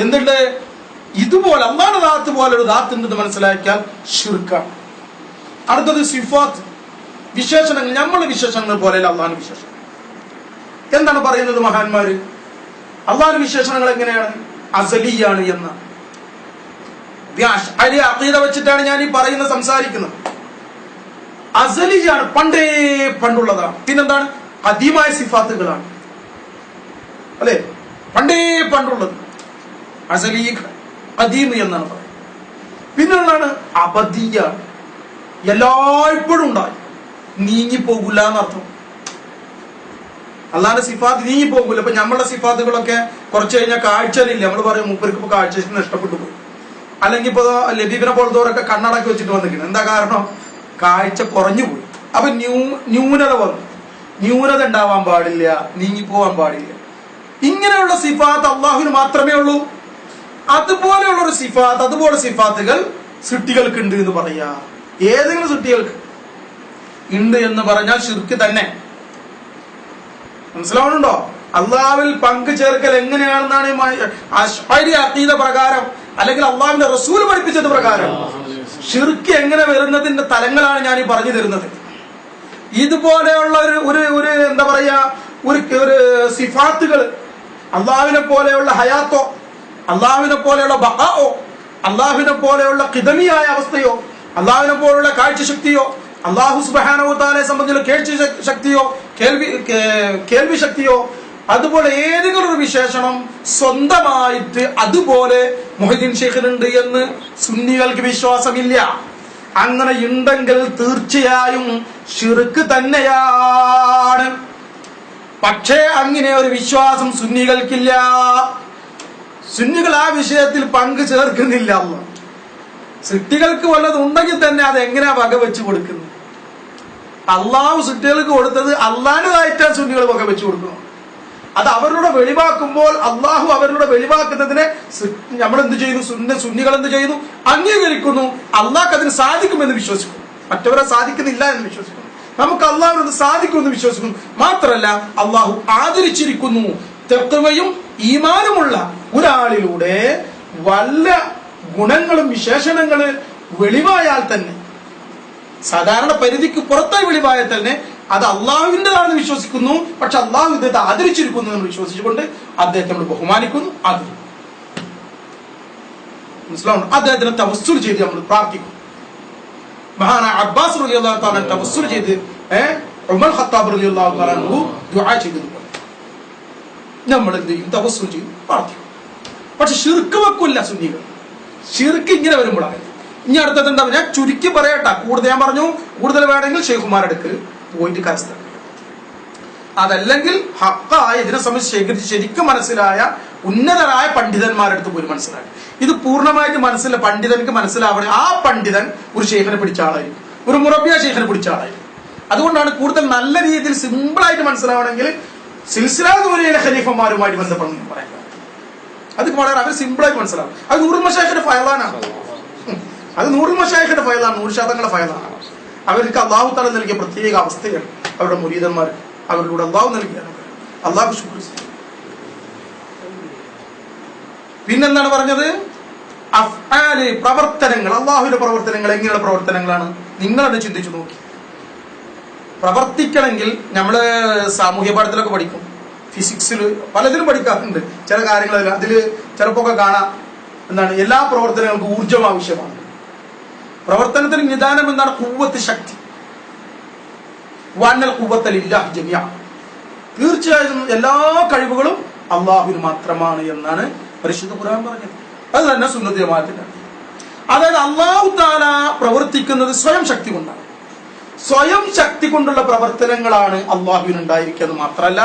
എന്നിട്ട് ഇതുപോലെ അള്ളാഹുവിന്റെ ദാത്ത് പോലെ ഒരു ദാത്ത് ഉണ്ടെന്ന് മനസ്സിലാക്കിയാൽ ഷിർക്കാണ്. അടുത്തത് സിഫാത്ത്, വിശേഷണങ്ങൾ. നമ്മളെ വിശേഷണങ്ങൾ പോലെയല്ല അള്ളാഹുവിന്റെ വിശേഷണം. എന്താണ് പറയുന്നത് മഹാന്മാര്? അള്ളാഹുവിന്റെ വിശേഷണങ്ങൾ എങ്ങനെയാണ്? അസലിയാണ് എന്നാണ്. അഖീദ വെച്ചിട്ടാണ് ഞാൻ ഈ പറയുന്നത്, സംസാരിക്കുന്നത്. അസലിയാണ്, പണ്ടേ പണ്ടുള്ളതാണ്. പിന്നെന്താണ്? ഖദീമായ സിഫാത്തുകളാണ്, അല്ലെ? പണ്ടേ പണ്ടുള്ളത് അസലി, ഖദീം എന്നാണ് പറയുന്നത്. പിന്നെ എന്താണ്? അബദിയാണ്, എല്ലായ്പ്പോഴും ഉണ്ടായി, നീങ്ങിപ്പോകില്ല എന്നർത്ഥം. അള്ളാന്റെ സിഫാത്ത് നീങ്ങിപ്പോകില്ല. ഇപ്പൊ നമ്മളുടെ സിഫാത്തുകളൊക്കെ കുറച്ച് കഴിഞ്ഞാൽ കാഴ്ചയിലില്ല. നമ്മൾ പറയും മൂപ്പർക്ക് ഇപ്പൊ കാഴ്ച നഷ്ടപ്പെട്ടു പോയി, അല്ലെങ്കിൽ ഇപ്പൊ ലബീബിനെ പോലത്തോരൊക്കെ കണ്ണടക്കി വെച്ചിട്ട് വന്നിരിക്കണം. എന്താ കാരണം? കാഴ്ച കുറഞ്ഞു പോയി. അപ്പൊ ന്യൂനത വന്നു. ന്യൂനത ഉണ്ടാവാൻ പാടില്ല, നീങ്ങിപ്പോവാൻ പാടില്ല. ഇങ്ങനെയുള്ള സിഫാത്ത് അള്ളാഹുവിന് മാത്രമേ ഉള്ളൂ. അതുപോലെയുള്ള ഒരു സിഫാത്ത്, അതുപോലെ സിഫാത്തുകൾ സൃഷ്ടികൾക്ക് ഉണ്ട് എന്ന് പറയാ. ഏതെങ്കിലും സൃഷ്ടികൾക്ക് ഉണ്ട് എന്ന് പറഞ്ഞാൽ ശിർക്ക് തന്നെ. മനസ്സിലാവുന്നുണ്ടോ? അള്ളാഹുവിൽ പങ്കു ചേർക്കൽ എങ്ങനെയാണെന്നാണ് അശ്അരി അഖീദ പ്രകാരം, അല്ലെങ്കിൽ അള്ളാഹുവിന്റെ റസൂൽ പഠിപ്പിച്ചത് പ്രകാരം ഷിർക്ക് എങ്ങനെ വരുന്നതിന്റെ തലങ്ങളാണ് ഞാൻ ഈ പറഞ്ഞു തരുന്നത്. ഇതുപോലെയുള്ള ഒരു എന്താ പറയാ, ഒരു സിഫാത്തുകൾ അള്ളാഹുവിനെ പോലെയുള്ള ഹയാത്തോ, അള്ളാഹുവിനെ പോലെയുള്ള ബഖാഓ, അള്ളാഹുവിനെ പോലെയുള്ള ഖിദമിയായ അവസ്ഥയോ, അള്ളാഹുവിനെ പോലുള്ള കാഴ്ചശക്തിയോ, അള്ളാഹു സുബ്ഹാനഹു വ തആലയെ സംബന്ധിച്ചുള്ള കേൾവി ശക്തിയോ, കേൾവി ശക്തിയോ, അതുപോലെ ഏതെങ്കിലും ഒരു വിശേഷണം സ്വന്തമായിട്ട് അതുപോലെ മുഹ്യിദ്ദീൻ ശൈഖിനുണ്ട് എന്ന് സുന്നികൾക്ക് വിശ്വാസമില്ല. അങ്ങനെ ഉണ്ടെങ്കിൽ തീർച്ചയായും ശിർക്ക് തന്നെയാണ്. പക്ഷേ അങ്ങനെ ഒരു വിശ്വാസം സുന്നികൾക്കില്ല. സുന്നികൾ ആ വിഷയത്തിൽ പങ്കു ചേർക്കുന്നില്ല. സൃഷ്ടികൾക്ക് വല്ലതും ഉണ്ടെങ്കിൽ തന്നെ അത് എങ്ങനെയാ വകവെച്ച് കൊടുക്കുന്നത്? അള്ളാഹു സൃഷ്ടികൾക്ക് കൊടുത്തത് അള്ളാഹിൻ്റെതായിട്ടാണ് സുന്നികൾ വകവെച്ച് കൊടുക്കുന്നത്. അത് അവരുടെ വെളിവാക്കുമ്പോൾ അള്ളാഹു അവരുടെ വെളിവാക്കുന്നതിനെ നമ്മൾ എന്ത് ചെയ്യുന്നു? സുന്നികൾ എന്ത് ചെയ്യുന്നു? അംഗീകരിക്കുന്നു. അള്ളാഹ്ക്ക് അതിന് സാധിക്കുമെന്ന് വിശ്വസിക്കുന്നു, മറ്റവരെ സാധിക്കുന്നില്ല എന്ന് വിശ്വസിക്കുന്നു. നമുക്ക് അള്ളാഹുവിനത് സാധിക്കുമെന്ന് വിശ്വസിക്കുന്നു. മാത്രമല്ല അള്ളാഹു ആദരിച്ചിരിക്കുന്നു. തഖ്വയും ഈമാനുമുള്ള ഒരാളിലൂടെ വല്ല ഗുണങ്ങളും വിശേഷണങ്ങള് വെളിവായാൽ തന്നെ, സാധാരണ പരിധിക്ക് പുറത്തായി വെളിവായാൽ തന്നെ അത് അള്ളാഹുവിൻ്റെതാണെന്ന് വിശ്വസിക്കുന്നു. പക്ഷെ അള്ളാഹു ഇദ്ദേഹത്തെ ആദരിച്ചിരിക്കുന്നു എന്ന് വിശ്വസിച്ചുകൊണ്ട് അദ്ദേഹത്തെ നമ്മൾ ബഹുമാനിക്കുന്നു. അത് മനസ്സിലാവുന്നു. അദ്ദേഹത്തിന് തവസ്സുൽ ചെയ്ത് നമ്മൾ പ്രാർത്ഥിക്കും. മഹാനായ അബ്ബാസ് റളിയല്ലാഹു തആല തവസ്സുൽ ചെയ്ത് ഉമർ ഖത്താബ് റളിയല്ലാഹു തആല ദുആ ചെയ്തതുപോലെ നമ്മൾ എന്ത് ചെയ്യും? തവസ്സുൽ ചെയ്ത് പ്രാർത്ഥിക്കും. പക്ഷെ ശിർക്ക് വെക്കില്ല സുന്നികൾ. ശിർക്ക് ഇങ്ങനെ വരുമ്പോഴാണ്. ഇനി അടുത്തത് എന്താ? ഞാൻ ചുരുക്കി പറയട്ടെ, കൂടുതൽ ഞാൻ പറഞ്ഞു. കൂടുതൽ വേണമെങ്കിൽ ഷെയ്ഖുമാരെടുക്ക് പോയിട്ട് കരസ്ഥ, അതല്ലെങ്കിൽ ഹക്കായ ഇതിനെ സംബന്ധിച്ച് ശരിക്കും മനസ്സിലായ ഉന്നതരായ പണ്ഡിതന്മാരെടുത്ത് പോയി മനസ്സിലായി. ഇത് പൂർണ്ണമായിട്ട് പണ്ഡിതർക്ക് മനസ്സിലാവണേ. ആ പണ്ഡിതൻ ഒരു ഷെയ്ഖിനെ പിടിച്ച ആളായിരിക്കും, ഒരു മുറബിയ ഷെയ്ഖിനെ പിടിച്ച ആളായിരിക്കും. അതുകൊണ്ടാണ് കൂടുതൽ നല്ല രീതിയിൽ സിമ്പിളായിട്ട് മനസ്സിലാവണമെങ്കിൽ സിൽസില ദൂരയിലെ ഖലീഫമാരുമായിട്ട് ബന്ധപ്പെടണം പറയാൻ. അത് വളരെ അവർ സിമ്പിളായിട്ട് മനസ്സിലാവും. അത് നൂറുൽ മശായിഖിന്റെ ഫയലാനാണ്. അത് നൂറുൽ മശായിഖിന്റെ ഫയലാണ്, 100% ഫയലാണ്. അവർക്ക് അള്ളാഹു തആല നൽകിയ പ്രത്യേക അവസ്ഥയാണ്. അവരുടെ മുരീദന്മാർ അവരിലൂടെ അള്ളാഹു നൽകിയാണ്. അള്ളാഹു ശുക്ർ. പിന്നെന്താണ് പറഞ്ഞത്? അഫ്ആല്, പ്രവർത്തനങ്ങൾ. അള്ളാഹുവിന്റെ പ്രവർത്തനങ്ങൾ എങ്ങനെയുള്ള പ്രവർത്തനങ്ങളാണ്? നിങ്ങളത് ചിന്തിച്ചു നോക്കി. പ്രവർത്തിക്കണമെങ്കിൽ നമ്മള് സാമൂഹ്യ പാഠത്തിലൊക്കെ പഠിക്കും, ഫിസിക്സിൽ പലതിലും പഠിക്കാറുണ്ട്. ചില കാര്യങ്ങൾ അതിൽ ചിലപ്പോ കാണാം എന്താണ്, എല്ലാ പ്രവർത്തനങ്ങൾക്കും ഊർജം ആവശ്യമാണ്. പ്രവർത്തനത്തിന് നിദാനം എന്താണ്? ഖുവ്വത്ത്, ശക്തി. വഅന്നൽ ഖുവ്വത ലില്ലാഹി ജമിഅ. തീർച്ചയായും എല്ലാ കഴിവുകളും അള്ളാഹുവിന് മാത്രമാണ് എന്നാണ് പരിശുദ്ധ ഖുർആൻ പറഞ്ഞത്. അത് തന്നെ സുന്നത്ത് ജമാഅത്തിന്റെ. അതായത് അള്ളാഹു തആല പ്രവർത്തിക്കുന്നത് സ്വയം ശക്തി കൊണ്ടാണ്. സ്വയം ശക്തി കൊണ്ടുള്ള പ്രവർത്തനങ്ങളാണ് അള്ളാഹുവിന് ഉണ്ടായിരിക്കുന്നത്. മാത്രമല്ല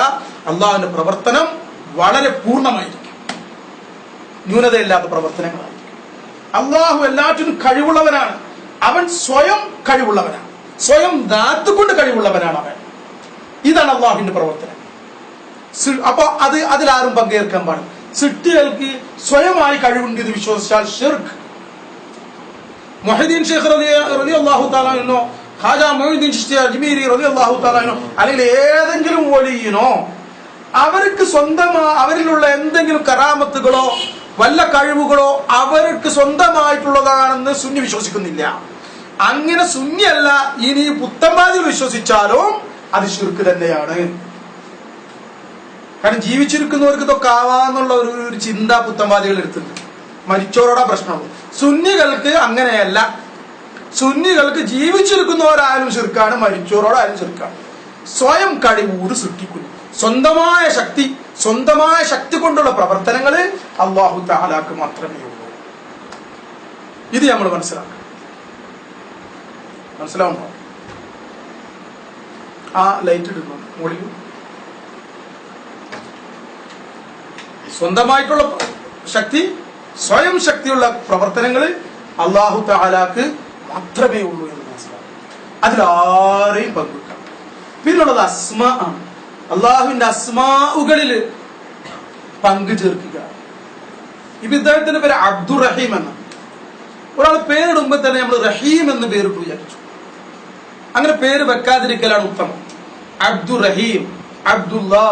അള്ളാഹുവിന്റെ പ്രവർത്തനം വളരെ പൂർണ്ണമായിരിക്കും, ന്യൂനതയില്ലാത്ത പ്രവർത്തനങ്ങളായിരിക്കും. അള്ളാഹു എല്ലാറ്റിനും കഴിവുള്ളവനാണ്. അവൻ സ്വയം കഴിവുള്ളവനാണ്, സ്വയം ദാത്ത് കൊണ്ട് കഴിവുള്ളവനാണ് അവൻ. ഇതാണ് അള്ളാഹുവിന്റെ പ്രവർത്തനം. അപ്പൊ അതിലാരും പങ്കേൽക്കാൻ പാടില്ല. സൃഷ്ടികൾക്ക് സ്വയമായി കഴിവുണ്ട് എന്ന് വിശ്വസിച്ചാൽ ഷിർക്ക്. മുഹ്യിദ്ദീൻ ശൈഖ് റളിയല്ലാഹു തആല അൻഹു, ഖാജാ മുഈനുദ്ദീൻ ചിശ്തി അജ്മീരി റളിയല്ലാഹു തആല അൻഹു, അല്ലെങ്കിൽ ഏതെങ്കിലും വലിയനോ അവർക്ക് സ്വന്തമായി അവരിലുള്ള എന്തെങ്കിലും കറാമത്തുകളോ വല്ല കഴിവുകളോ അവർക്ക് സ്വന്തമായിട്ടുള്ളതാണെന്ന് സുന്നി വിശ്വസിക്കുന്നില്ല. അങ്ങനെ സുന്നിയല്ല ഇനി പുത്തൻവാദികൾ വിശ്വസിച്ചാലും അത് ശിർക്ക് തന്നെയാണ്. കാരണം ജീവിച്ചിരിക്കുന്നവർക്ക് ഇതൊക്കെ ആവാന്നുള്ള ഒരു ചിന്ത പുത്തൻവാദികൾ എടുത്തിട്ടുണ്ട്. മരിച്ചവരോടാ പ്രശ്നമുള്ളൂ. സുന്നികൾക്ക് അങ്ങനെയല്ല. സുന്നികൾക്ക് ജീവിച്ചിരിക്കുന്നവരായാലും ശിർക്കാണ്, മരിച്ചവരോടായാലും ശിർക്കാണ്. സ്വയം കഴിവൂട് സൃഷ്ടിക്കുന്നു. സ്വന്തമായ ശക്തി കൊണ്ടുള്ള പ്രവർത്തനങ്ങൾ അല്ലാഹു തആലാക്ക് മാത്രമേ ഉള്ളൂ. ഇത് നമ്മൾ മനസ്സിലാവുന്നോ? ആ ലൈറ്റ് ഇടുന്നു മുകളിൽ. സ്വന്തമായിട്ടുള്ള ശക്തി, സ്വയം ശക്തിയുള്ള പ്രവർത്തനങ്ങൾ അല്ലാഹു തആലാക്ക് മാത്രമേ ഉള്ളൂ എന്ന് മനസ്സിലാവും. അതിലാരെയും പങ്കുവെക്കാം. പിന്നുള്ളത് അസ്മാ ആണ്. അള്ളാഹുവിന്റെ അസ്മാഉകളിൽ പങ്കു ചേർക്കുക. ഇപ്പൊ ഇദ്ദേഹത്തിന്റെ പേര് അബ്ദുർ റഹീം എന്നാണ്. ഒരാൾ പേരിടുമ്പോ തന്നെ നമ്മൾ റഹീം എന്ന് പേരിട്ട് വിചാരിച്ചു. അങ്ങനെ പേര് വെക്കാതിരിക്കലാണ് ഉത്തമം. അബ്ദുർ റഹീം, അബ്ദുല്ലാ,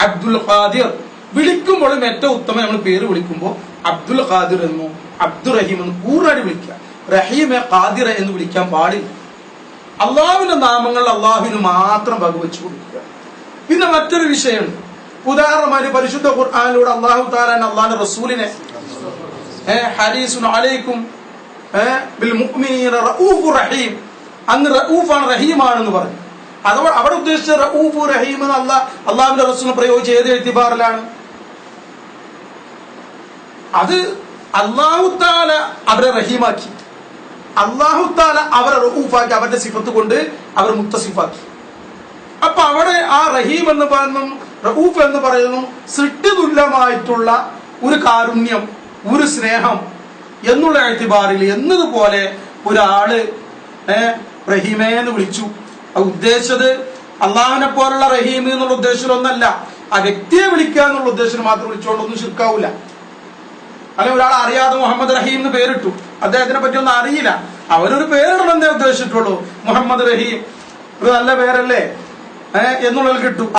അബ്ദുൽ ഖാദിർ. വിളിക്കുമ്പോഴും ഏറ്റവും ഉത്തമം നമ്മൾ പേര് വിളിക്കുമ്പോൾ അബ്ദുൽ ഖാദിർ എന്നോ അബ്ദുർ റഹീം എന്ന് പൂർണ്ണമായിട്ട് വിളിക്കുക. റഹീമെ ഖാദിറ എന്ന് വിളിക്കാൻ പാടില്ല. അള്ളാഹുവിന്റെ നാമങ്ങൾ അള്ളാഹുവിന് മാത്രം വകവെച്ചു കൊടുക്കുക. പിന്നെ മറ്റൊരു വിഷയമുണ്ട്. ഉദാഹരണമായി പരിശുദ്ധ ഖുർആനിലൂടെ അല്ലാഹു തആല അല്ലാഹുവിന്റെ റസൂലിനെ ഹരീസുൻ അലൈക്കും ബിൽ മുഅ്മിനീന റഊഫുർ റഹീം, അങ്ങ് റഊഫാണ് റഹീമാണെന്ന് പറഞ്ഞു. അഥവാ അവിടെ ഉദ്ദേശിച്ച റഊഫു റഹീം എന്ന് അള്ളാഹുവിന്റെ റസൂലിനെ പ്രയോഗിച്ച ഏത് എഴുത്തിബാറിലാണ്? അത് അല്ലാഹു തആല അവരെ റഹീമാക്കി, അല്ലാഹു തആല അവരെ റഊഫാക്കി, അവരുടെ സിഫത്ത് കൊണ്ട് അവർ മുത്തസിഫാക്കി. അപ്പൊ അവിടെ ആ റഹീം എന്ന് പറയുന്നു, റഊഫ് എന്ന് പറയുന്നു സൃഷ്ടി തുല്യമായിട്ടുള്ള ഒരു കാരുണ്യം, ഒരു സ്നേഹം എന്നുള്ള എഴുത്തിബാറിൽ എന്നതുപോലെ ഒരാള് റഹീമേ എന്ന് വിളിച്ചു. ഉദ്ദേശിച്ചത് അള്ളാഹിനെ പോലുള്ള റഹീം എന്നുള്ള ഉദ്ദേശത്തിലൊന്നല്ല, ആ വ്യക്തിയെ വിളിക്കുക എന്നുള്ള ഉദ്ദേശത്തിൽ മാത്രം വിളിച്ചുകൊണ്ടൊന്നും ശിർക്കാവൂല. അല്ലെ ഒരാൾ അറിയാതെ മുഹമ്മദ് റഹീം എന്ന് പേരിട്ടു, അദ്ദേഹത്തിനെ പറ്റി ഒന്നും അറിയില്ല, അവരൊരു പേരിടണമെന്നേ ഉദ്ദേശിച്ചിട്ടുള്ളൂ. മുഹമ്മദ് റഹീം ഒരു നല്ല പേരല്ലേ എന്നുള്ളത് കിട്ടും.